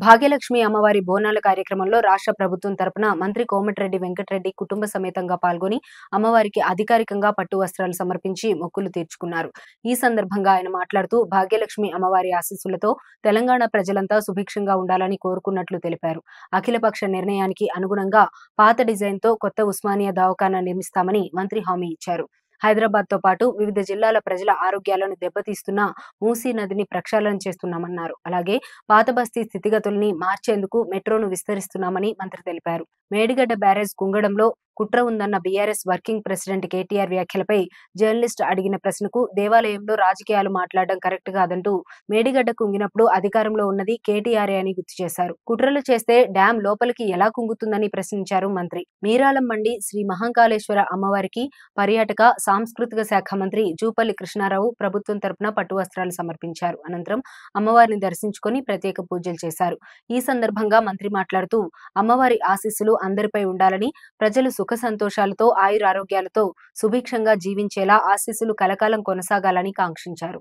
భాగ్యలక్ష్మి అమ్మవారి బోనాల కార్యక్రమంలో రాష్ట్ర ప్రభుత్వం తరపున మంత్రి కోమటిరెడ్డి వెంకటరెడ్డి కుటుంబ సమేతంగా పాల్గొని అమ్మవారికి అధికారికంగా పట్టు వస్త్రాలు సమర్పించి మొక్కులు తీర్చుకున్నారు. ఈ సందర్భంగా ఆయన మాట్లాడుతూ భాగ్యలక్ష్మి అమ్మవారి ఆశీస్సులతో తెలంగాణ ప్రజలంతా సుభిక్షంగా ఉండాలని కోరుకున్నట్లు తెలిపారు. అఖిలపక్ష నిర్ణయానికి అనుగుణంగా పాత డిజైన్తో కొత్త ఉస్మానియా దవాఖానా నిర్మిస్తామని మంత్రి హామీ ఇచ్చారు. హైదరాబాద్ తో పాటు వివిధ జిల్లాల ప్రజల ఆరోగ్యాలను దెబ్బతీస్తున్న మూసీ నదిని ప్రక్షాళన చేస్తున్నామన్నారు. అలాగే పాత బస్తీ స్థితిగతుల్ని మార్చేందుకు మెట్రోను విస్తరిస్తున్నామని మంత్రి తెలిపారు. మేడిగడ్డ బ్యారేజ్ కుంగడంలో కుట్ర ఉందన్న బీఆర్ఎస్ వర్కింగ్ ప్రెసిడెంట్ కేటీఆర్ వ్యాఖ్యలపై జర్నలిస్ట్ అడిగిన ప్రశ్నకు దేవాలయంలో రాజకీయాలు మాట్లాడడం కరెక్ట్ కాదంటూ మేడిగడ్డ కుంగినప్పుడు అధికారంలో ఉన్నది కేటీఆర్ అని గుర్తు చేశారు. కుట్రలు చేస్తే డ్యాం లోపలికి ఎలా కుంగుతుందని ప్రశ్నించారు మంత్రి. మీరాలం మండి శ్రీ మహంకాళేశ్వర అమ్మవారికి పర్యాటక సాంస్కృతిక శాఖ మంత్రి జూపల్లి కృష్ణారావు ప్రభుత్వం తరపున పట్టు వస్త్రాలు సమర్పించారు. అనంతరం అమ్మవారిని దర్శించుకొని ప్రత్యేక పూజలు చేశారు. ఈ సందర్భంగా మంత్రి మాట్లాడుతూ అమ్మవారి ఆశీస్సులు అందరిపై ఉండాలని, ప్రజలు సుఖ సంతోషాలతో ఆయురారోగ్యాలతో సుభిక్షంగా జీవించేలా ఆశీస్సులు కలకాలం కొనసాగాలని కాంక్షించారు.